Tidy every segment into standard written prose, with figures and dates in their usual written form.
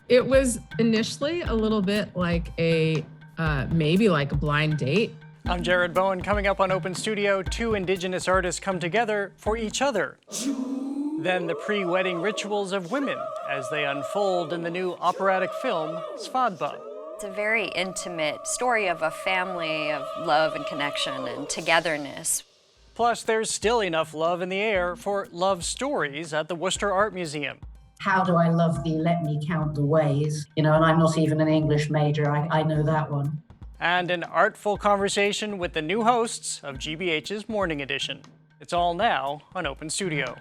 It was initially a little bit like maybe like a blind date. I'm Jared Bowen. Coming up on Open Studio, two Indigenous artists come together for each other. Then the pre-wedding rituals of women as they unfold in the new operatic film, Svadba. It's a very intimate story of a family of love and connection and togetherness. Plus, there's still enough love in the air for love stories at the Worcester Art Museum. How do I love thee? Let me count the ways. And I'm not even an English major. I know that one. And an artful conversation with the new hosts of GBH's Morning Edition. It's all now on Open Studio.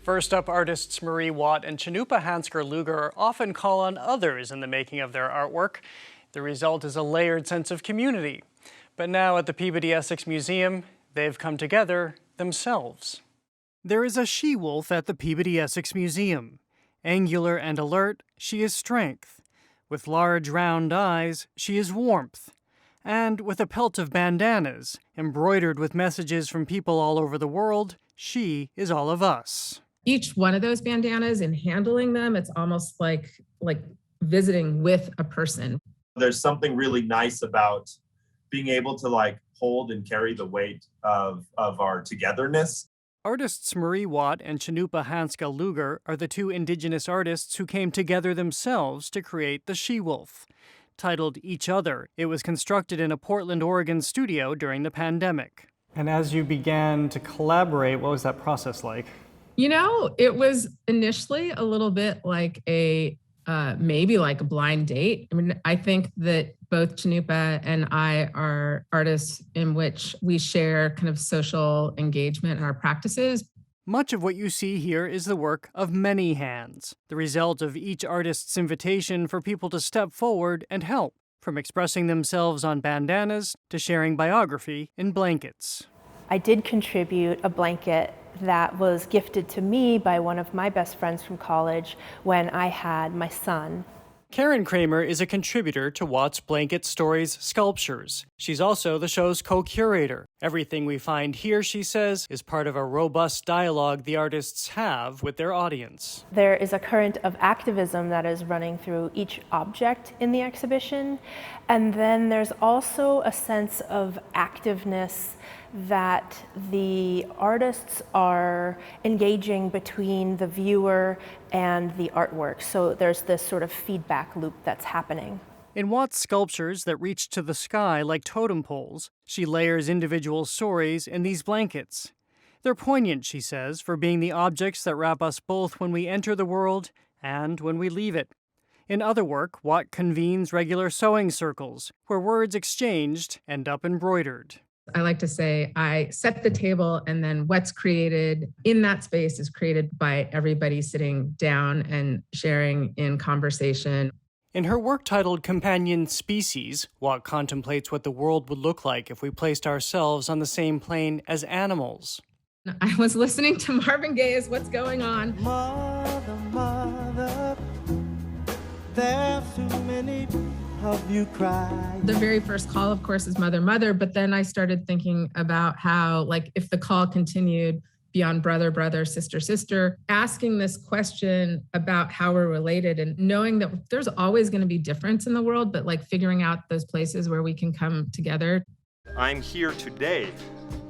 First up, artists Marie Watt and Cannupa Hanska Luger often call on others in the making of their artwork. The result is a layered sense of community. But now at the Peabody Essex Museum, they've come together themselves. There is a she-wolf at the Peabody Essex Museum. Angular and alert, she is strength. With large round eyes, she is warmth. And with a pelt of bandanas, embroidered with messages from people all over the world, she is all of us. Each one of those bandanas, in handling them, it's almost like visiting with a person. There's something really nice about being able to hold and carry the weight of our togetherness. Artists Marie Watt and Cannupa Hanska Luger are the two Indigenous artists who came together themselves to create the She-Wolf. Titled Each Other, it was constructed in a Portland, Oregon studio during the pandemic. And as you began to collaborate, what was that process like? It was initially a little bit like maybe like a blind date. I think that both Cannupa and I are artists in which we share kind of social engagement in our practices. Much of what you see here is the work of many hands, the result of each artist's invitation for people to step forward and help, from expressing themselves on bandanas to sharing biography in blankets. I did contribute a blanket that was gifted to me by one of my best friends from college when I had my son. Karen Kramer is a contributor to Watt's Blanket Stories Sculptures. She's also the show's co-curator. Everything we find here, she says, is part of a robust dialogue the artists have with their audience. There is a current of activism that is running through each object in the exhibition. And then there's also a sense of activeness that the artists are engaging between the viewer and the artwork. So there's this sort of feedback loop that's happening. In Watt's sculptures that reach to the sky like totem poles, she layers individual stories in these blankets. They're poignant, she says, for being the objects that wrap us both when we enter the world and when we leave it. In other work, Watt convenes regular sewing circles, where words exchanged end up embroidered. I like to say I set the table, and then what's created in that space is created by everybody sitting down and sharing in conversation. In her work titled Companion Species, Watt contemplates what the world would look like if we placed ourselves on the same plane as animals. I was listening to Marvin Gaye's What's Going On. Mother, mother, there's too many of you cry. The very first call, of course, is Mother, Mother, but then I started thinking about how, if the call continued beyond brother, brother, sister, sister, asking this question about how we're related and knowing that there's always going to be difference in the world, but figuring out those places where we can come together. I'm here today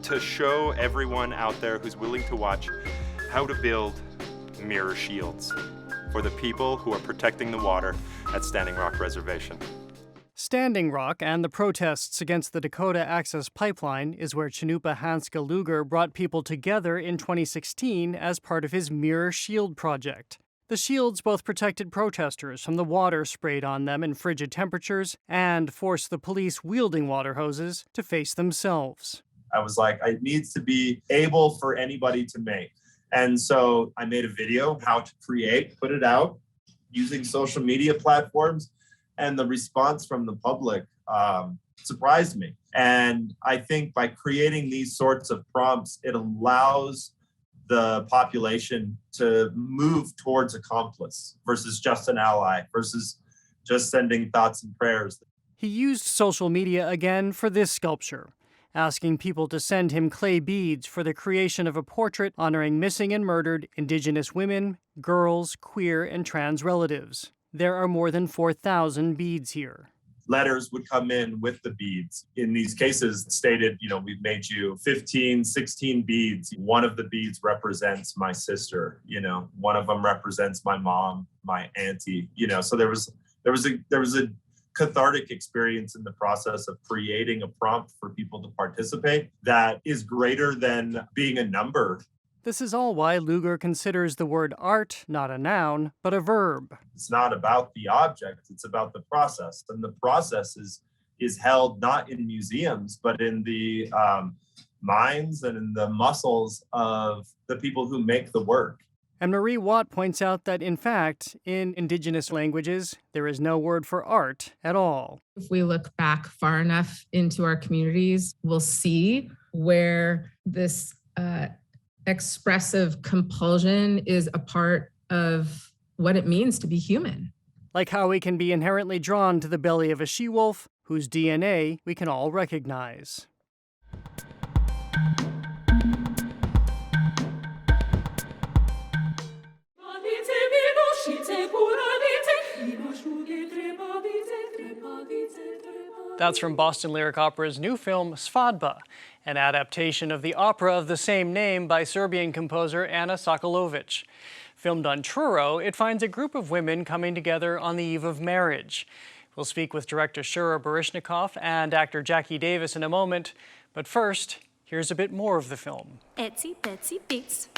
to show everyone out there who's willing to watch how to build mirror shields for the people who are protecting the water at Standing Rock Reservation. Standing Rock and the protests against the Dakota Access Pipeline is where Cannupa Hanska Luger brought people together in 2016 as part of his Mirror Shield project. The shields both protected protesters from the water sprayed on them in frigid temperatures and forced the police wielding water hoses to face themselves. I was like, it needs to be able for anybody to make. And so I made a video how to create, put it out using social media platforms. And the response from the public surprised me. And I think by creating these sorts of prompts, it allows the population to move towards accomplice versus just an ally, versus just sending thoughts and prayers. He used social media again for this sculpture. asking people to send him clay beads for the creation of a portrait honoring missing and murdered Indigenous women, girls, queer, and trans relatives. There are more than 4,000 beads here. Letters would come in with the beads. In these cases stated, we've made you 15, 16 beads. One of the beads represents my sister, one of them represents my mom, my auntie, so there was a cathartic experience in the process of creating a prompt for people to participate that is greater than being a number. This is all why Luger considers the word art not a noun, but a verb. It's not about the object, it's about the process. And the process is held not in museums, but in the minds and in the muscles of the people who make the work. And Marie Watt points out that, in fact, in Indigenous languages, there is no word for art at all. If we look back far enough into our communities, we'll see where this expressive compulsion is a part of what it means to be human. Like how we can be inherently drawn to the belly of a she-wolf whose DNA we can all recognize. That's from Boston Lyric Opera's new film, Svadba, an adaptation of the opera of the same name by Serbian composer Ana Sokolovic. Filmed on Truro, it finds a group of women coming together on the eve of marriage. We'll speak with director Shura Baryshnikov and actor Jackie Davis in a moment, but first, here's a bit more of the film. Etsy, Betsy, Beats.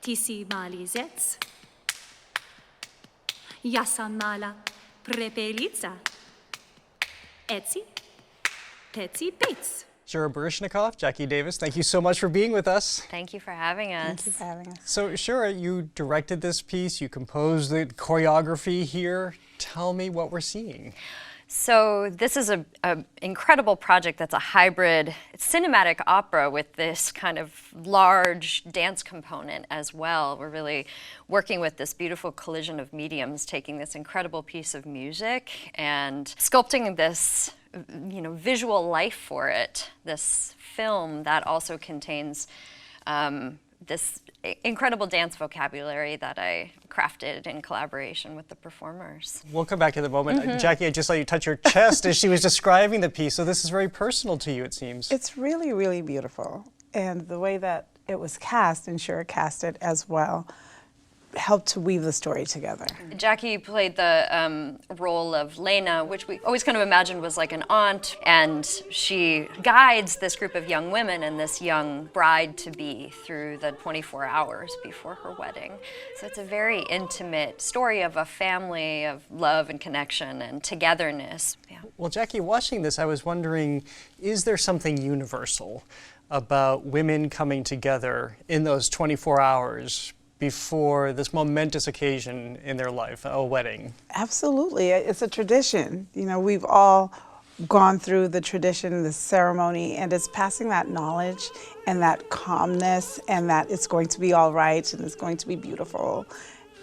Tisi mali zec. Yasa mala prepelica. Etsy, Betsy, Beats. Shura Baryshnikov, Jackie Davis, thank you so much for being with us. Thank you for having us. Thank you for having us. So Shura, you directed this piece, you composed the choreography here. Tell me what we're seeing. So this is an incredible project that's a hybrid cinematic opera with this kind of large dance component as well. We're really working with this beautiful collision of mediums, taking this incredible piece of music and sculpting this visual life for it, this film that also contains this incredible dance vocabulary that I crafted in collaboration with the performers. We'll come back in a moment. Jackie, I just saw you touch your chest as she was describing the piece, so this is very personal to you, it seems. It's really, really beautiful. And the way that it was cast, and Shura cast it as well, helped to weave the story together. Jackie played the role of Lena, which we always kind of imagined was like an aunt, and she guides this group of young women and this young bride-to-be through the 24 hours before her wedding. So it's a very intimate story of a family of love and connection and togetherness. Yeah. Well, Jackie, watching this, I was wondering, is there something universal about women coming together in those 24 hours before this momentous occasion in their life, a wedding? Absolutely, it's a tradition. We've all gone through the tradition, the ceremony, and it's passing that knowledge and that calmness and that it's going to be all right and it's going to be beautiful.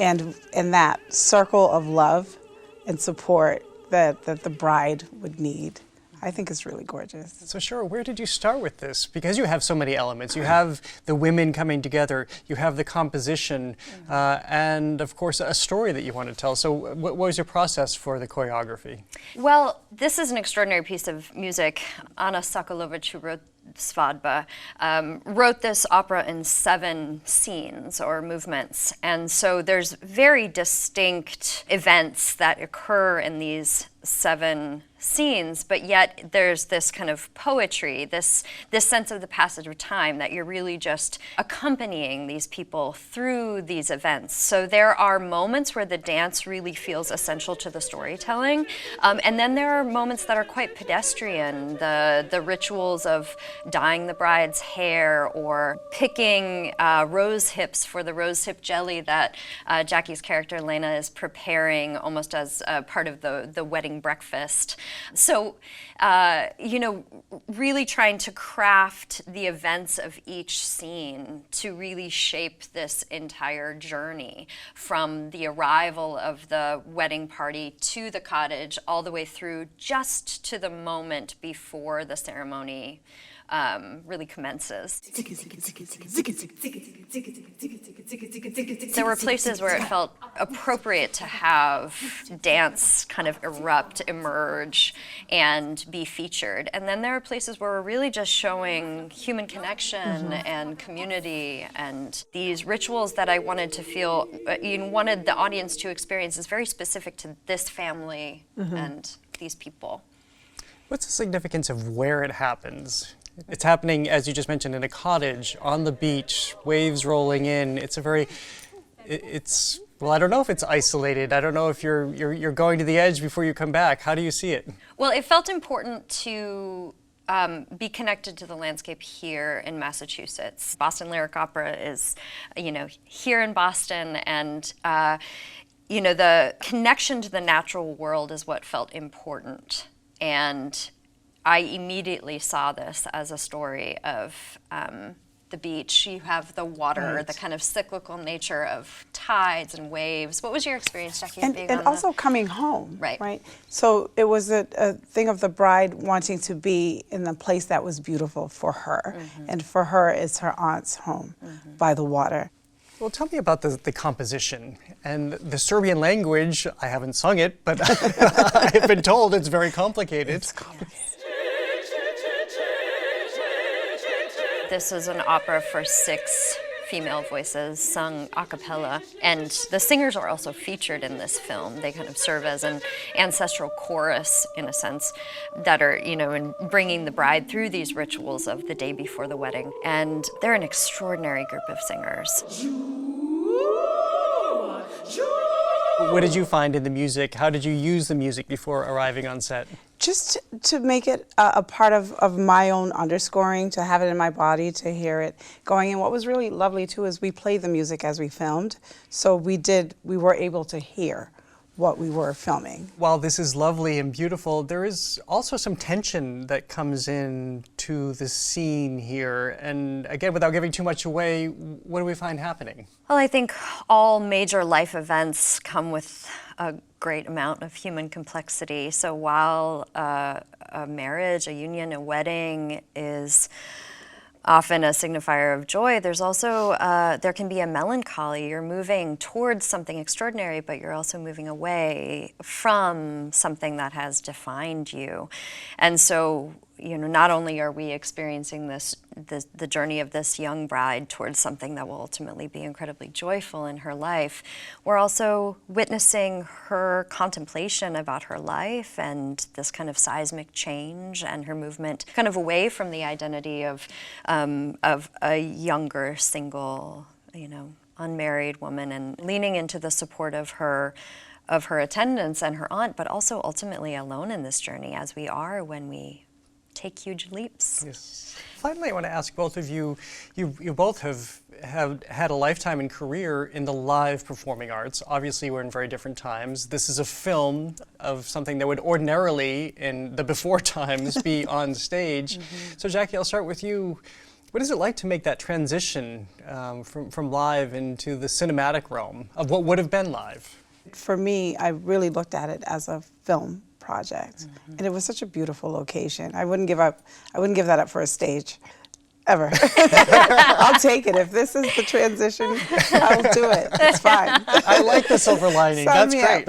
And that circle of love and support that the bride would need. I think it's really gorgeous. So Shura, where did you start with this? Because you have so many elements. You have the women coming together, you have the composition, and of course a story that you want to tell. So what was your process for the choreography? Well, this is an extraordinary piece of music. Ana Sokolovic, who wrote Svadba, wrote this opera in 7 scenes or movements. And so there's very distinct events that occur in these 7 scenes, but yet there's this kind of poetry, this sense of the passage of time, that you're really just accompanying these people through these events. So there are moments where the dance really feels essential to the storytelling, and then there are moments that are quite pedestrian, the rituals of dyeing the bride's hair or picking rose hips for the rose hip jelly that Jackie's character Lena is preparing almost as part of the wedding making breakfast. So, you know, really trying to craft the events of each scene to really shape this entire journey from the arrival of the wedding party to the cottage all the way through just to the moment before the ceremony really commences. There were places where it felt appropriate to have dance kind of erupt, emerge, and be featured. And then there are places where we're really just showing human connection and community and these rituals that I wanted to feel, wanted the audience to experience is very specific to this family and these people. What's the significance of where it happens? It's happening, as you just mentioned, in a cottage, on the beach, waves rolling in. It's a very, well, I don't know if it's isolated. I don't know if you're going to the edge before you come back. How do you see it? Well, it felt important to be connected to the landscape here in Massachusetts. Boston Lyric Opera is, here in Boston, and the connection to the natural world is what felt important. And I immediately saw this as a story of the beach. You have the water, the kind of cyclical nature of tides and waves. What was your experience, Jackie? And also coming home, right? So it was a thing of the bride wanting to be in the place that was beautiful for her. And for her, it's her aunt's home by the water. Well, tell me about the composition and the Serbian language. I haven't sung it, but I've been told it's very complicated. It's complicated. This is an opera for 6 female voices, sung a cappella, and the singers are also featured in this film. They kind of serve as an ancestral chorus, in a sense, that are, in bringing the bride through these rituals of the day before the wedding. And they're an extraordinary group of singers. What did you find in the music? How did you use the music before arriving on set? Just to make it a part of my own underscoring, to have it in my body, to hear it going. And what was really lovely too is we played the music as we filmed, so we were able to hear what we were filming. While this is lovely and beautiful, there is also some tension that comes in to the scene here. And again, without giving too much away, what do we find happening? Well, I think all major life events come with a great amount of human complexity. So while a marriage, a union, a wedding is often a signifier of joy, there's also, there can be a melancholy. You're moving towards something extraordinary, but you're also moving away from something that has defined you. And so, not only are we experiencing the journey of this young bride towards something that will ultimately be incredibly joyful in her life, we're also witnessing her contemplation about her life and this kind of seismic change and her movement kind of away from the identity of a younger, single, unmarried woman, and leaning into the support of her attendants and her aunt, but also ultimately alone in this journey, as we are when we take huge leaps. Yes. Finally, I want to ask both of you, you both have had a lifetime and career in the live performing arts. Obviously, we're in very different times. This is a film of something that would ordinarily, in the before times, be on stage. So Jackie, I'll start with you. What is it like to make that transition from live into the cinematic realm of what would have been live? For me, I really looked at it as a film project, and it was such a beautiful location. I wouldn't give that up for a stage, ever. I'll take it. If this is the transition, I'll do it. It's fine. I like the silver lining. Sign That's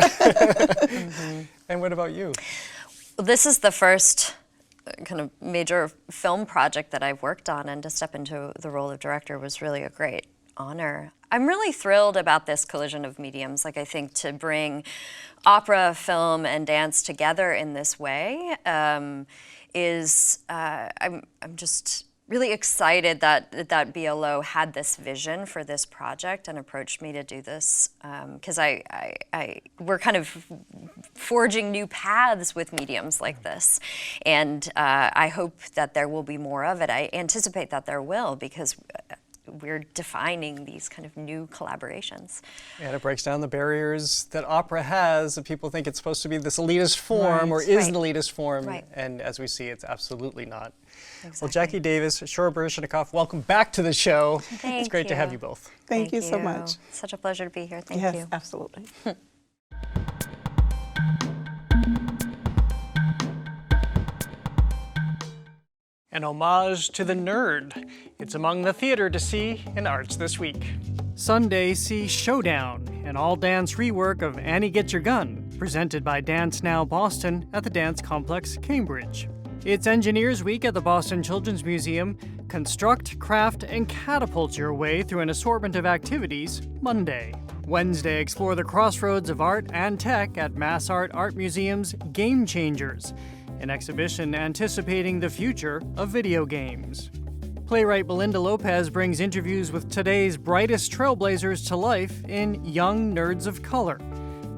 great. And what about you? This is the first kind of major film project that I've worked on, and to step into the role of director was really a great honor. I'm really thrilled about this collision of mediums. I think to bring opera, film, and dance together in this way I'm just really excited that BLO had this vision for this project and approached me to do this, because we're kind of forging new paths with mediums like this, and I hope that there will be more of it. I anticipate that there will, because we're defining these kind of new collaborations. And it breaks down the barriers that opera has, that people think it's supposed to be this elitist form or is an elitist form. And as we see, it's absolutely not. Exactly. Well, Jackie Davis, Shura Baryshnikov, welcome back to the show. It's great to have you both. Thank you so much. Such a pleasure to be here. Thank you. Yes, absolutely. An homage to the nerd. It's among the theater to see in arts this week. Sunday, see Showdown, an all-dance rework of Annie Get Your Gun, presented by Dance Now Boston at the Dance Complex, Cambridge. It's Engineers Week at the Boston Children's Museum. Construct, craft, and catapult your way through an assortment of activities Monday. Wednesday, explore the crossroads of art and tech at Mass Art Museum's Game Changers, an exhibition anticipating the future of video games. Playwright Belinda Lopez brings interviews with today's brightest trailblazers to life in Young Nerds of Color.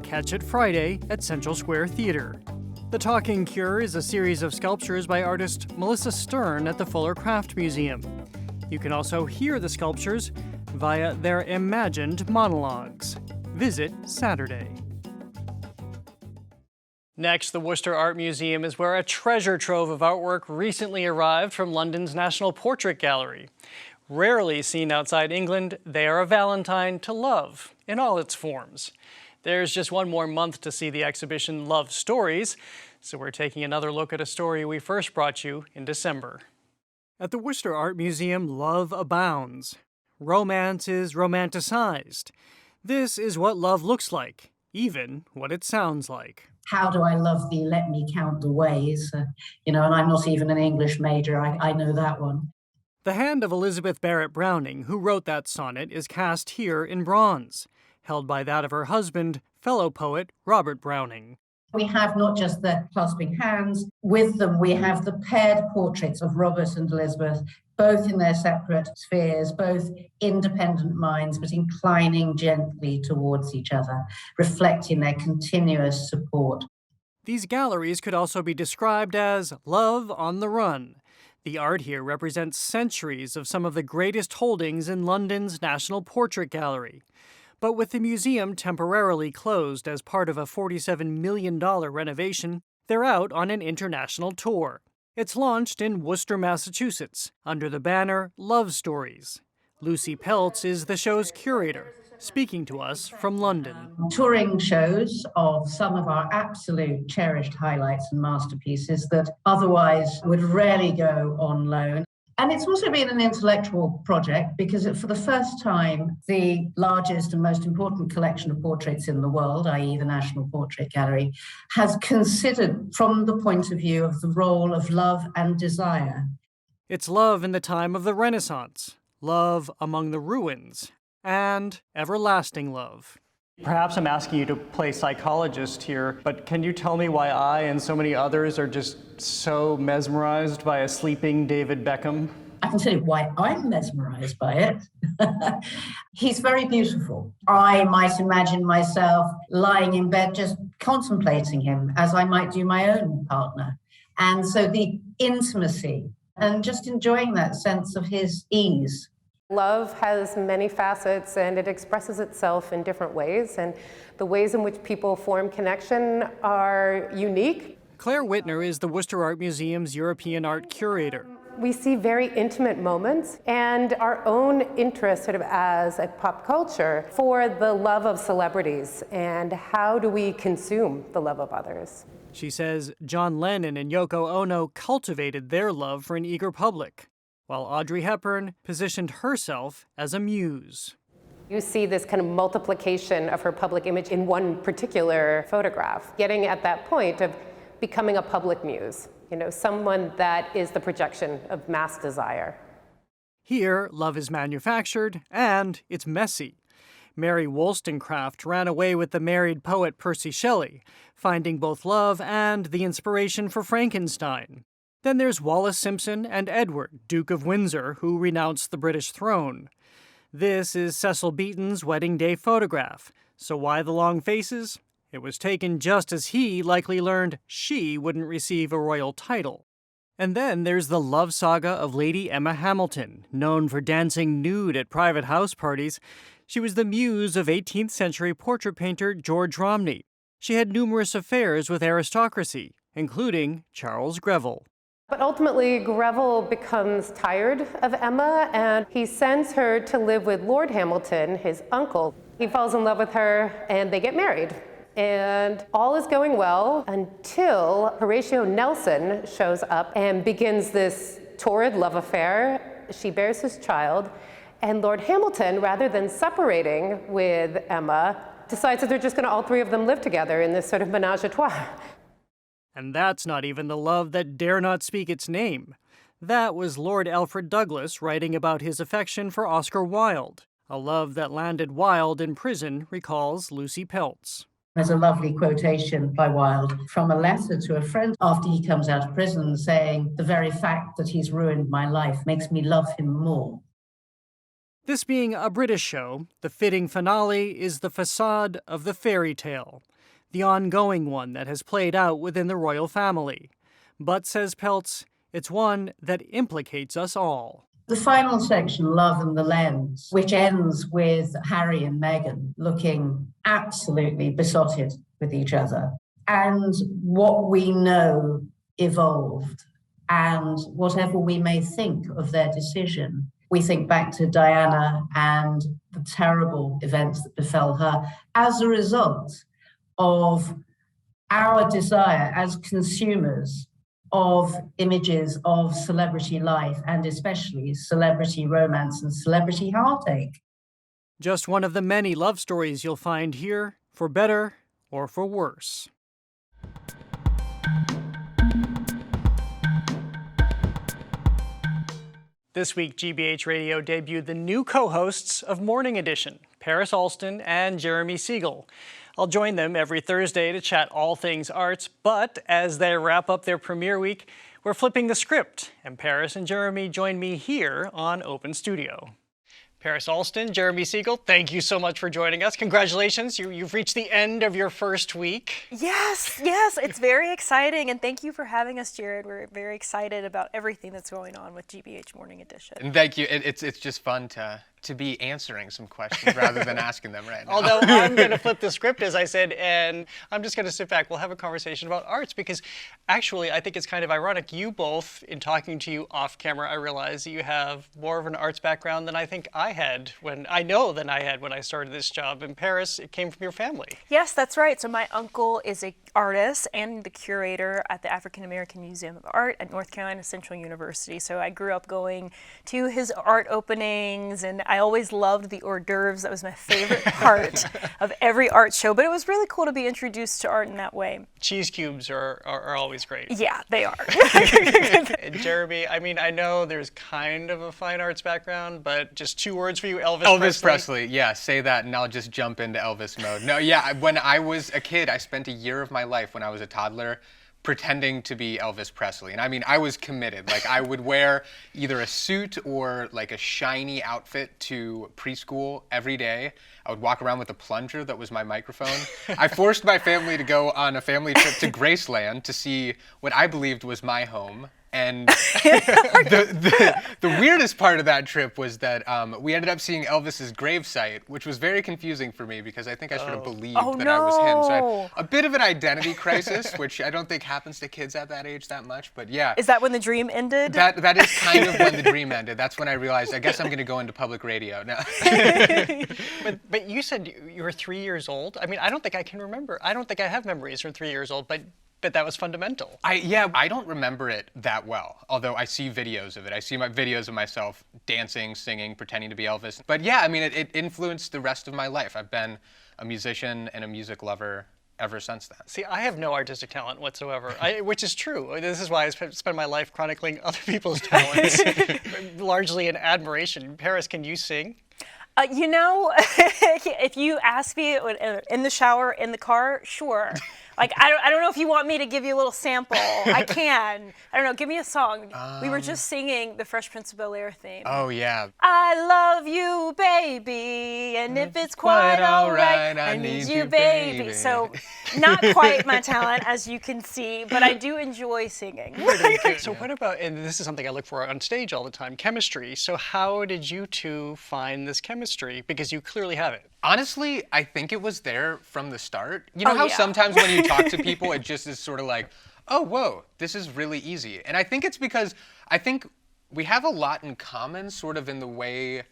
Catch it Friday at Central Square Theater. The Talking Cure is a series of sculptures by artist Melissa Stern at the Fuller Craft Museum. You can also hear the sculptures via their imagined monologues. Visit Saturday. Next, the Worcester Art Museum is where a treasure trove of artwork recently arrived from London's National Portrait Gallery. Rarely seen outside England, they are a valentine to love in all its forms. There's just one more month to see the exhibition Love Stories, so we're taking another look at a story we first brought you in December. At the Worcester Art Museum, love abounds. Romance is romanticized. This is what love looks like, even what it sounds like. How do I love thee? Let me count the ways. And I'm not even an English major. I know that one. The hand of Elizabeth Barrett Browning, who wrote that sonnet, is cast here in bronze, held by that of her husband, fellow poet Robert Browning. We have not just the clasping hands. With them, we have the paired portraits of Robert and Elizabeth, both in their separate spheres, both independent minds, but inclining gently towards each other, reflecting their continuous support. These galleries could also be described as love on the run. The art here represents centuries of some of the greatest holdings in London's National Portrait Gallery. But with the museum temporarily closed as part of a $47 million renovation, they're out on an international tour. It's launched in Worcester, Massachusetts, under the banner Love Stories. Lucy Peltz is the show's curator, speaking to us from London. Touring shows of some of our absolute cherished highlights and masterpieces that otherwise would rarely go on loan. And it's also been an intellectual project because for the first time, the largest and most important collection of portraits in the world, i.e. the National Portrait Gallery, has considered from the point of view of the role of love and desire. It's love in the time of the Renaissance, love among the ruins, and everlasting love. Perhaps I'm asking you to play psychologist here, but can you tell me why I and so many others are just so mesmerized by a sleeping David Beckham? I can tell you why I'm mesmerized by it. He's very beautiful. I might imagine myself lying in bed just contemplating him as I might do my own partner. And so the intimacy and just enjoying that sense of his ease. Love has many facets and it expresses itself in different ways, and the ways in which people form connection are unique. Claire Whitner is the Worcester Art Museum's European art curator. We see very intimate moments and our own interest sort of as a pop culture for the love of celebrities and how do we consume the love of others. She says John Lennon and Yoko Ono cultivated their love for an eager public, while Audrey Hepburn positioned herself as a muse. You see this kind of multiplication of her public image in one particular photograph, getting at that point of becoming a public muse, someone that is the projection of mass desire. Here, love is manufactured and it's messy. Mary Wollstonecraft ran away with the married poet Percy Shelley, finding both love and the inspiration for Frankenstein. Then there's Wallace Simpson and Edward, Duke of Windsor, who renounced the British throne. This is Cecil Beaton's wedding day photograph. So why the long faces? It was taken just as he likely learned she wouldn't receive a royal title. And then there's the love saga of Lady Emma Hamilton, known for dancing nude at private house parties. She was the muse of 18th century portrait painter George Romney. She had numerous affairs with aristocracy, including Charles Greville. But ultimately, Greville becomes tired of Emma, and he sends her to live with Lord Hamilton, his uncle. He falls in love with her, and they get married. And all is going well until Horatio Nelson shows up and begins this torrid love affair. She bears his child, and Lord Hamilton, rather than separating with Emma, decides that they're just going to all three of them live together in this sort of menage a trois. And that's not even the love that dare not speak its name. That was Lord Alfred Douglas writing about his affection for Oscar Wilde. A love that landed Wilde in prison, recalls Lucy Peltz. There's a lovely quotation by Wilde from a letter to a friend after he comes out of prison saying, "The very fact that he's ruined my life makes me love him more." This being a British show, the fitting finale is the facade of the fairy tale, the ongoing one that has played out within the royal family. But, says Peltz, it's one that implicates us all. The final section, Love and the Lens, which ends with Harry and Meghan looking absolutely besotted with each other. And what we know evolved. And whatever we may think of their decision, we think back to Diana and the terrible events that befell her as a result of our desire as consumers of images of celebrity life, and especially celebrity romance and celebrity heartache. Just one of the many love stories you'll find here, for better or for worse. This week, GBH Radio debuted the new co-hosts of Morning Edition, Paris Alston and Jeremy Siegel. I'll join them every Thursday to chat all things arts, but as they wrap up their premiere week, we're flipping the script, and Paris and Jeremy join me here on Open Studio. Paris Alston, Jeremy Siegel, thank you so much for joining us. Congratulations, you've reached the end of your first week. Yes, it's very exciting, and thank you for having us, Jared. We're very excited about everything that's going on with GBH Morning Edition. And thank you. It's just fun to be answering some questions rather than asking them right now. Although I'm going to flip the script, as I said, and I'm just going to sit back. We'll have a conversation about arts, because actually I think it's kind of ironic. You both, in talking to you off camera, I realize that you have more of an arts background than I think I had when I started this job. In Paris, it came from your family. Yes, that's right. So my uncle is an artist and the curator at the African American Museum of Art at North Carolina Central University. So I grew up going to his art openings, and I always loved the hors d'oeuvres. That was my favorite part of every art show, but it was really cool to be introduced to art in that way. Cheese cubes are always great. Yeah, they are. And Jeremy, I mean, I know there's kind of a fine arts background, but just 2 words for you, Elvis Presley. Yeah, say that and I'll just jump into Elvis mode. No, yeah, when I was a kid, I spent a year of my life when I was a toddler pretending to be Elvis Presley. And I mean, I was committed. Like, I would wear either a suit or like a shiny outfit to preschool every day. I would walk around with a plunger that was my microphone. I forced my family to go on a family trip to Graceland to see what I believed was my home. And the weirdest part of that trip was that we ended up seeing Elvis's gravesite, which was very confusing for me because I think I sort of believed that I was him. So I had a bit of an identity crisis, which I don't think happens to kids at that age that much, but yeah. Is that when the dream ended? That is kind of when the dream ended. That's when I realized, I guess I'm going to go into public radio now. But you said you were 3 years old. I mean, I don't think I can remember. I don't think I have memories from 3 years old, but that was fundamental. I don't remember it that well, although I see videos of it. I see my videos of myself dancing, singing, pretending to be Elvis. But yeah, I mean, it influenced the rest of my life. I've been a musician and a music lover ever since then. See, I have no artistic talent whatsoever, which is true. This is why I spend my life chronicling other people's talents, largely in admiration. Paris, can you sing? If you ask me in the shower, in the car, sure. Like, I don't know if you want me to give you a little sample. I can. I don't know, give me a song. We were just singing the Fresh Prince of Bel-Air theme. Oh, yeah. I love you, baby, and if it's quite all right, I need you, baby. So, not quite my talent, as you can see, but I do enjoy singing. So what about, and this is something I look for on stage all the time, chemistry. So how did you two find this chemistry? Because you clearly have it. Honestly, I think it was there from the start. You know how sometimes when you talk to people, it just is sort of like, oh, whoa, this is really easy. And I think it's because I think we have a lot in common sort of in the way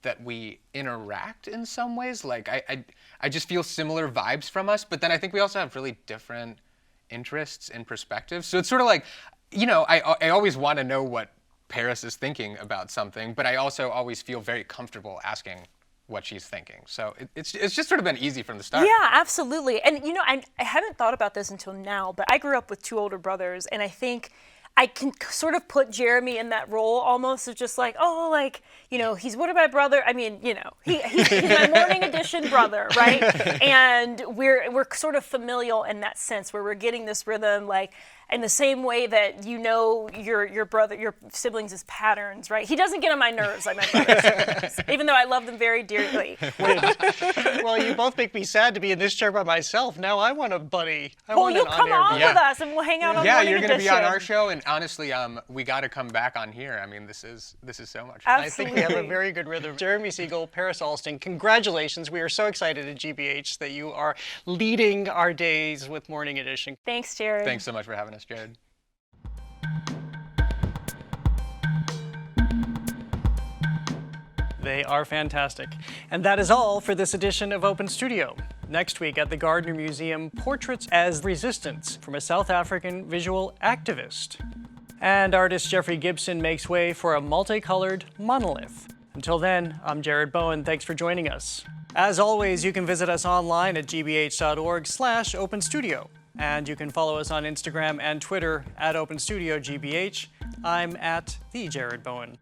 that we interact in some ways. Like, I just feel similar vibes from us, but then I think we also have really different interests and perspectives. So it's sort of like, you know, I always want to know what Paris is thinking about something, but I also always feel very comfortable asking what she's thinking. So it's just sort of been easy from the start. Yeah, absolutely. And you know, I haven't thought about this until now, but I grew up with 2 older brothers, and I think I can sort of put Jeremy in that role almost of just like, oh, like, you know, he's one of my brother. I mean, you know, he's my morning edition brother, right? And we're sort of familial in that sense where we're getting this rhythm, like, in the same way that you know your brother, your siblings' patterns, right? He doesn't get on my nerves like my brothers, even though I love them very dearly. Well, you both make me sad to be in this chair by myself. Now I want a buddy. Well, you'll come on with us and we'll hang out on Morning you're going to be on Edition. our show, and honestly, we got to come back on here. I mean, this is so much Absolutely. fun. I think we have a very good rhythm. Jeremy Siegel, Paris Alston, congratulations. We are so excited at GBH that you are leading our days with Morning Edition. Thanks, Jared. Thanks so much for having us, Jared. They are fantastic. And that is all for this edition of Open Studio. Next week at the Gardner Museum, Portraits as Resistance from a South African visual activist. And artist Jeffrey Gibson makes way for a multicolored monolith. Until then, I'm Jared Bowen. Thanks for joining us. As always, you can visit us online at gbh.org/openstudio. And you can follow us on Instagram and Twitter at OpenStudioGBH. I'm at the Jared Bowen.